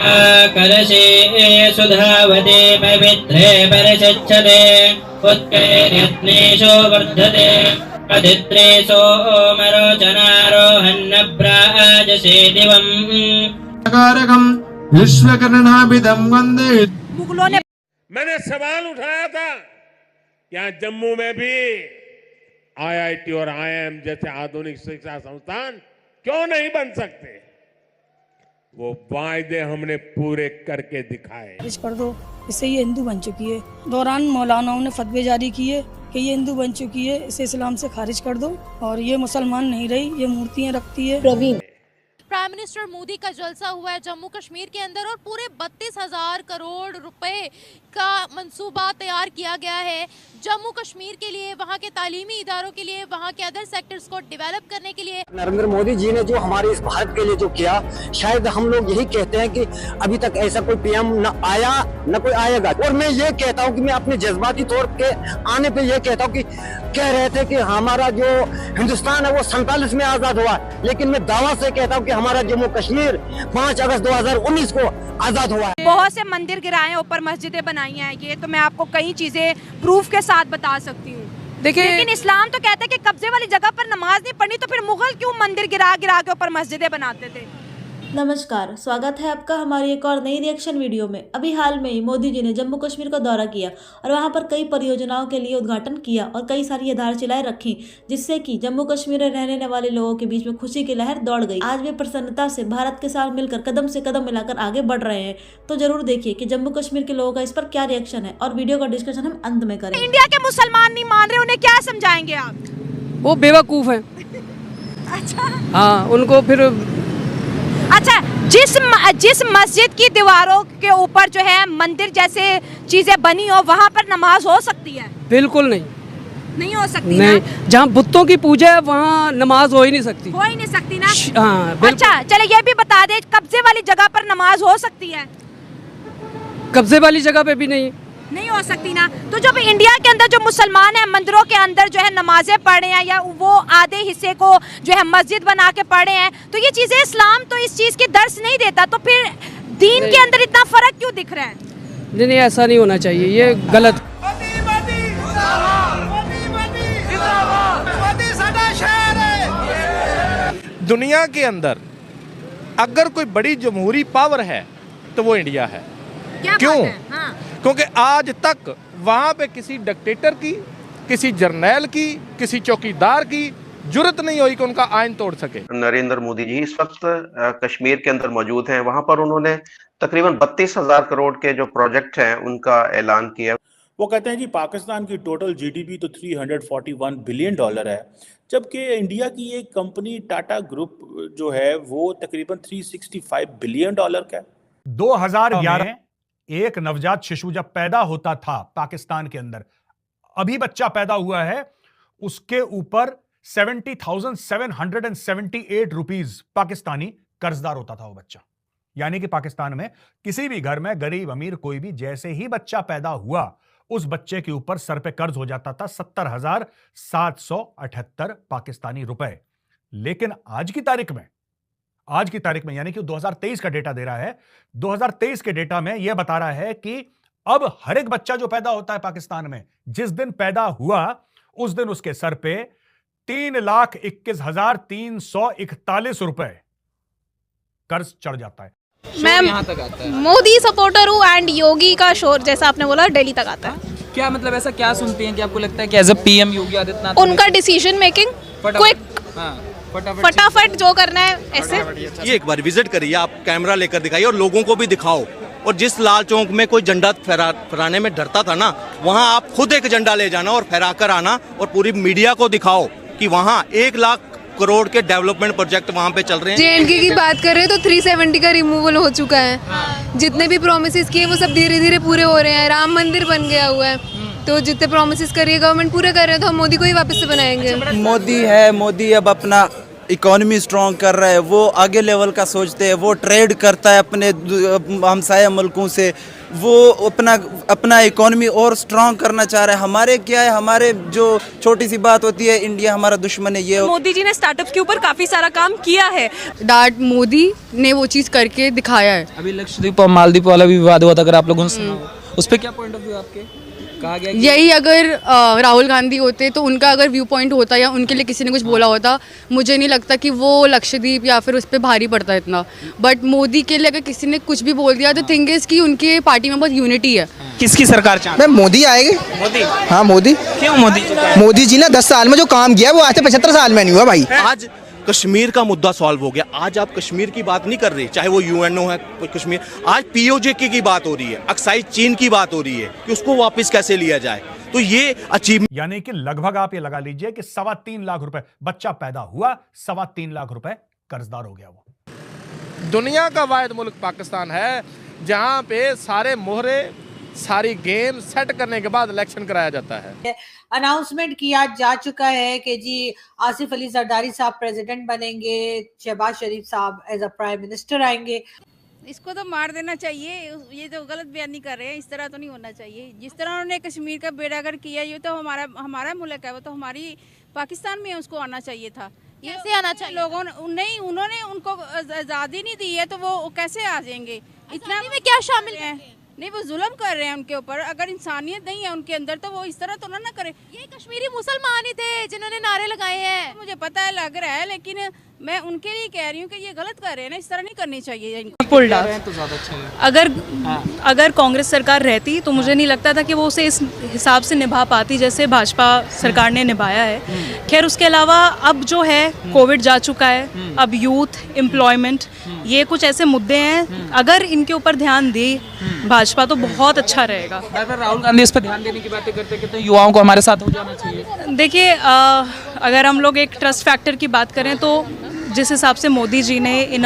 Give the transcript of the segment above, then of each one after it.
कलशे सुधावते पवित्रे परिषच्छते उत्कैर्यत्नेषु वर्धते अदित्रे सोमरोचनारोहन्नभ्राजसे दिवम् विश्वकर्णाभिदं वन्दे। मुगलों ने मैंने सवाल उठाया था क्या जम्मू में भी आईआईटी और आईआईएम जैसे आधुनिक शिक्षा संस्थान क्यों नहीं बन सकते? वो वायदे हमने पूरे करके दिखाए। खारिज कर दो, इससे ये हिंदू बन चुकी है। दौरान मौलानाओं ने फतवे जारी किए कि ये हिंदू बन चुकी है, इसे इस्लाम से खारिज कर दो और ये मुसलमान नहीं रही, ये मूर्तियां रखती है। प्राइम मिनिस्टर मोदी का जलसा हुआ है जम्मू कश्मीर के अंदर और पूरे 32,000 करोड़ रुपए का मंसूबा तैयार किया गया है जम्मू कश्मीर के लिए, वहां के तालीमी इदारों के लिए, वहां के अदर सेक्टर्स को डेवलप करने के लिए। नरेंद्र मोदी जी ने जो हमारे इस भारत के लिए जो किया, शायद हम लोग यही कहते हैं कि अभी तक ऐसा कोई पीएम न आया न कोई आएगा। और मैं ये कहता हूँ कि मैं अपने जज्बाती तौर के आने पे ये कहता हूँ कि कह रहे थे कि हमारा जो हिंदुस्तान है वो 47 में आजाद हुआ, लेकिन मैं दावा से कहता हूँ कि हमारा जम्मू कश्मीर 5 अगस्त 2019 को आजाद हुआ है। बहुत से मंदिर गिराए, ऊपर मस्जिदें बनाई हैं, ये तो मैं आपको कई चीजें प्रूफ के साथ बता सकती हूँ। देखिए, लेकिन इस्लाम तो कहता है कि कब्जे वाली जगह पर नमाज नहीं पढ़नी, तो फिर मुगल क्यों मंदिर गिरा गिरा के ऊपर मस्जिदें बनाते थे? नमस्कार, स्वागत है आपका हमारी एक और नई रिएक्शन वीडियो में। अभी हाल में ही मोदी जी ने जम्मू कश्मीर का दौरा किया और वहां पर कई परियोजनाओं के लिए उद्घाटन किया और कई सारी आधारशिलाएं रखी, जिससे कि जम्मू कश्मीर में रहने वाले लोगों के बीच में खुशी की लहर दौड़ गई। आज वे प्रसन्नता से भारत के साथ मिलकर कदम से कदम मिलाकर आगे बढ़ रहे हैं। तो जरूर देखिए कि जम्मू कश्मीर के लोगों का इस पर क्या रिएक्शन है और वीडियो का डिस्कशन हम अंत में करेंगे। इंडिया के मुसलमान नहीं मान रहे, उन्हें क्या समझाएंगे आप? वो बेवकूफ है। अच्छा, हाँ, उनको फिर अच्छा, जिस मस्जिद की दीवारों के ऊपर जो है मंदिर जैसे चीजें बनी हो, वहाँ पर नमाज हो सकती है? बिल्कुल नहीं, नहीं हो सकती नहीं। ना? जहाँ बुतों की पूजा है वहाँ नमाज हो ही नहीं सकती। हो ही नहीं सकती ना? हाँ, अच्छा, चले ये भी बता दे, कब्जे वाली जगह पर नमाज हो सकती है? कब्जे वाली जगह पे भी नहीं हो सकती ना। तो जब इंडिया के अंदर जो मुसलमान हैं मंदिरों के अंदर जो है नमाजें पढ़ रहे हैं, या वो आधे हिस्से को जो है मस्जिद बना के पढ़ रहे हैं, तो ये चीजें इस्लाम तो इस चीज की दर्श नहीं देता, तो फिर दीन के अंदर इतना फर्क क्यों दिख रहा है? नहीं, ऐसा नहीं होना चाहिए, ये गलत। दुनिया के अंदर अगर कोई बड़ी जमहूरी पावर है तो वो इंडिया है। क्यों? हाँ। क्योंकि आज तक वहां पे किसी डिक्टेटर की, किसी जर्नैल की, किसी चौकीदार की जुर्रत नहीं हुई कि उनका आइन तोड़ सके। नरेंद्र मोदी जी इस वक्त कश्मीर के अंदर मौजूद हैं। वहां पर उन्होंने तकरीबन 32,000 करोड़ के जो प्रोजेक्ट हैं उनका ऐलान किया। वो कहते हैं जी पाकिस्तान की टोटल जीडीपी तो $341 बिलियन है, जबकि इंडिया की एक कंपनी टाटा ग्रुप जो है वो तकरीबन $365 बिलियन का है। 2011 में एक नवजात शिशु जब पैदा होता था पाकिस्तान के अंदर, अभी बच्चा पैदा हुआ है, उसके ऊपर 70,778 रुपीज पाकिस्तानी कर्जदार होता था वो बच्चा। यानी कि पाकिस्तान में किसी भी घर में गरीब अमीर कोई भी जैसे ही बच्चा पैदा हुआ, उस बच्चे के ऊपर सर पे कर्ज हो जाता था 70,778 पाकिस्तानी रुपए। लेकिन आज की तारीख में यानी कि 2023 का डेटा दे रहा है, 2023 के डेटा में यह बता रहा है कि अब हर एक बच्चा जो पैदा होता है पाकिस्तान में, जिस दिन पैदा हुआ उस दिन उसके सर पे 3,21,341 रुपए कर्ज चढ़ जाता है। मैं यहाँ तक आता है। मोदी सपोर्टर हूँ एंड योगी का शोर जैसा आपने बोला दिल्ली तक आता है। क्या मतलब ऐसा क्या सुनते हैं कि आपको लगता है कि as a PM Yogi Adityanath उनका डिसीजन मेकिंग क्विक, फटाफट जो करना है ऐसे। ये एक बार विजिट करिए, आप कैमरा लेकर दिखाइए और लोगों को भी दिखाओ। और जिस लाल चौक में कोई झंडा फहराने में डरता था ना, वहाँ आप खुद एक झंडा ले जाना और फहरा कर आना और पूरी मीडिया को दिखाओ कि वहाँ 1 लाख करोड़ के डेवलपमेंट प्रोजेक्ट वहाँ पे चल रहे हैं। जेएनके की बात कर रहे हैं तो 370 का रिमूवल हो चुका है। जितने भी प्रोमिसेस किए वो सब धीरे धीरे पूरे हो रहे हैं। राम मंदिर बन गया हुआ है, तो जितने प्रोमिसेस करिए गवर्नमेंट पूरे कर रहे हैं, तो हम मोदी को ही वापस से बनाएंगे। मोदी है, मोदी अब अपना इकोनॉमी स्ट्रॉन्ग कर रहा है, वो आगे लेवल का सोचते हैं, वो ट्रेड करता है अपने हमसाया मुल्कों से, वो अपना इकोनॉमी और स्ट्रॉन्ग करना चाह रहा है। हमारे क्या है, हमारे जो छोटी सी बात होती है इंडिया हमारा दुश्मन है, ये मोदी जी ने स्टार्टअप के ऊपर काफी सारा काम किया है। डैड मोदी ने वो चीज करके दिखाया है। अभी लक्षद्वीप और मालदीव वाला भी विवाद हुआ था, अगर आप लोगों ने सुना हो, उस पर क्या पॉइंट ऑफ व्यू आपके? कहा गया यही अगर राहुल गांधी होते तो उनका अगर व्यू पॉइंट होता या उनके लिए किसी ने कुछ बोला होता, मुझे नहीं लगता कि वो लक्षद्वीप या फिर उस पर भारी पड़ता इतना। बट मोदी के लिए अगर किसी ने कुछ भी बोल दिया तो थिंग इज कि उनके पार्टी में बहुत यूनिटी है। किसकी सरकार चाहते? मोदी आएगी। मोदी? हाँ मोदी। क्यों मोदी? मोदी जी ने 10 साल में जो काम किया वो आज से 75 साल में नहीं हुआ भाई। आज कश्मीर का मुद्दा सॉल्व हो गया। आज आप कश्मीर की बात नहीं कर रहे, चाहे वो यूएनओ है कश्मीर, आज पीओजे की बात हो रही है, अक्साई चीन की बात हो रही है कि उसको वापस कैसे लिया जाए। तो ये अचीव, यानी कि लगभग आप ये लगा लीजिए कि 3.25 लाख रुपए बच्चा पैदा हुआ, 3.25 लाख रुपए कर्जदार हो गया वो। दुनिया का वाहिद मुल्क पाकिस्तान है जहां पे सारे मोहरे, सारी गेम सेट करने के बाद इलेक्शन कराया जाता है। अनाउंसमेंट किया जा चुका है कि जी आसिफ अली जरदारी साहब प्रेसिडेंट बनेंगे, शहबाज शरीफ साहब एज अ प्राइम मिनिस्टर आएंगे। इसको तो मार देना चाहिए, ये तो गलत बयानी कर रहे हैं, इस तरह तो नहीं होना चाहिए। जिस तरह उन्होंने कश्मीर का बेड़ागर किया, ये तो हमारा मुल्क है, वो तो हमारी पाकिस्तान में उसको आना चाहिए था। कैसे आना चाहिए? लोगों नहीं, उन्होंने उनको आज़ादी नहीं दी है तो वो कैसे आ जाएंगे? इतना में क्या शामिल है? नहीं, वो जुल्म कर रहे हैं उनके ऊपर। अगर इंसानियत नहीं है उनके अंदर तो वो इस तरह तो ना करे। ये कश्मीरी मुसलमान ही थे जिन्होंने नारे लगाए हैं। मुझे पता है, लग रहा है, लेकिन मैं उनके लिए कह रही हूँ कि ये गलत कर रहे हैं ना, इस तरह नहीं करनी चाहिए इनको। पुल तो ज़्यादा अच्छा है। अगर कांग्रेस सरकार रहती तो मुझे नहीं लगता था कि वो उसे इस हिसाब से निभा पाती जैसे भाजपा सरकार ने निभाया है। खैर उसके अलावा अब जो है कोविड जा चुका है, अब यूथ एम्प्लॉयमेंट, ये कुछ ऐसे मुद्दे हैं, अगर इनके ऊपर ध्यान दे भाजपा तो बहुत अच्छा रहेगा। राहुल गांधी इस पर ध्यान देने की बातें करते कहते हैं युवाओं को हमारे साथ हो जाना चाहिए। देखिए अगर हम लोग एक ट्रस्ट फैक्टर की बात करें तो जिस हिसाब से मोदी जी ने इन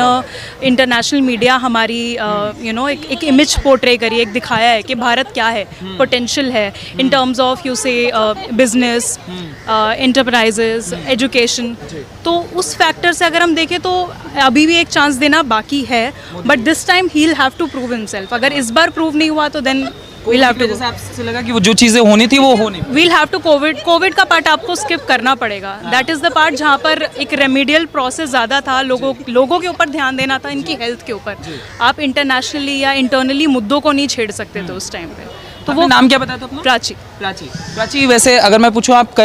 इंटरनेशनल मीडिया हमारी एक इमेज पोर्ट्रे करी, एक दिखाया है कि भारत क्या है, पोटेंशियल है इन टर्म्स ऑफ यू से बिजनेस, एंटरप्राइजेस, एजुकेशन, तो उस फैक्टर से अगर हम देखें तो अभी भी एक चांस देना बाकी है। But this time he will have to prove himself. अगर इस बार प्रूव नहीं हुआ तो देन we'll have to जैसे आपसे लगा कि वो जो चीजें होनी थी वो होनी, we'll have to कोविड का पार्ट आपको स्किप करना पड़ेगा। दैट इज द पार्ट जहाँ पर एक रेमेडियल प्रोसेस ज़्यादा था, लोगों के ऊपर ध्यान देना था, इनकी हेल्थ के ऊपर। आप इंटरनेशनली या इंटरनली मुद्दों को नहीं छेड़ सकते थे उस टाइम पे। तो वो नाम क्या बताया था अपना? प्राची। वैसे अगर मैं पूछूं आप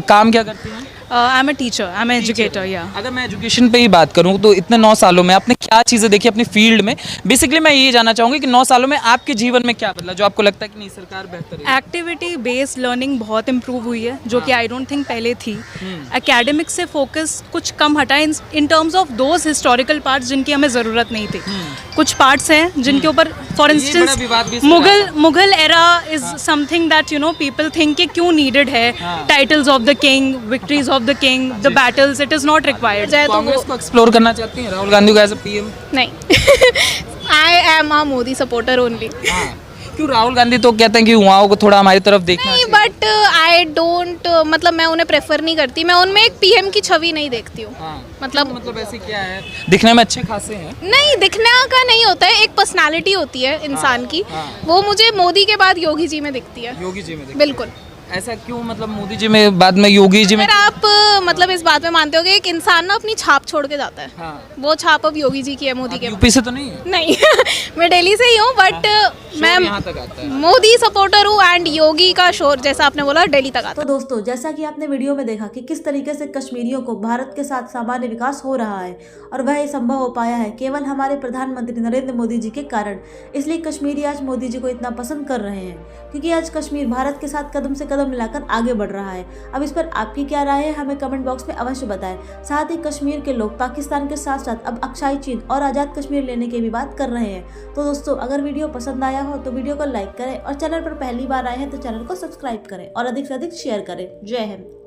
काम क्या करती हैं? I am a teacher, I am a educator. या अगर मैं एजुकेशन पे ही बात करूं तो इतने 9 सालों में आपने क्या चीज़ें देखी अपनी फील्ड में? बेसिकली मैं ये जानना चाहूँगी कि 9 सालों में आपके जीवन में क्या बदला जो आपको लगता है कि नहीं सरकार बेहतर है? एक्टिविटी बेस्ड लर्निंग बहुत इम्प्रूव हुई है, जो कि आई डोंट थिंक पहले थी। एकेडमिक से फोकस कुछ कम हटा in terms of those historical parts जिनकी हमें ज़रूरत नहीं थी। कुछ पार्ट्स हैं जिनके ऊपर for instance Mughal era is something that people think कि क्यों नीडेड है, titles of the king, victories of the king, the battles, it is not required. Congress को एक्सप्लोर करना चाहती हैं राहुल गांधी को एज अ पीएम? नहीं I am a Modi supporter only. क्यों? राहुल गांधी तो कहते हैं कि युवाओं को थोड़ा हमारी तरफ देखना नहीं, बट आई डोंट, मतलब मैं उन्हें प्रेफर नहीं करती, मैं उनमें एक पीएम की छवि नहीं देखती हूँ। मतलब ऐसे क्या है, दिखने में अच्छे खासे हैं? नहीं, दिखने का नहीं होता है, एक पर्सनालिटी होती है इंसान की। वो मुझे मोदी के बाद योगी जी में दिखती है। योगी जी में? बिल्कुल। ऐसा क्यों? मतलब मोदी जी में बाद में योगी जी में? आप मतलब इस बात में मानते हो कि एक इंसान ना अपनी छाप छोड़ के जाता है, वो छाप अब योगी जी की है, मोदी के। यूपी से तो नहीं है? नहीं मैं दिल्ली से ही हूँ, बट मैं मोदी सपोर्टर हूँ एंड योगी का शोर जैसा आपने बोला दिल्ली तक आता है। तो दोस्तों जैसा कि आपने वीडियो में देखा कि किस तरीके से कश्मीरियों को भारत के साथ सामान्य विकास हो रहा है और वह संभव हो पाया है केवल हमारे प्रधानमंत्री नरेंद्र मोदी जी के कारण। इसलिए कश्मीरी आज मोदी जी को इतना पसंद कर रहे हैं क्योंकि आज कश्मीर भारत के साथ कदम से कदम मिलाकर आगे बढ़ रहा है। अब इस पर आपकी क्या राय है हमें कमेंट बॉक्स में अवश्य बताएं। साथ ही कश्मीर के लोग पाकिस्तान के साथ साथ अब अक्साई चीन और आज़ाद कश्मीर लेने की भी बात कर रहे हैं। तो दोस्तों अगर वीडियो पसंद आया हो तो वीडियो को लाइक करें और चैनल पर पहली बार आए हैं तो चैनल को सब्सक्राइब करें और अधिक से अधिक शेयर करें। जय हिंद।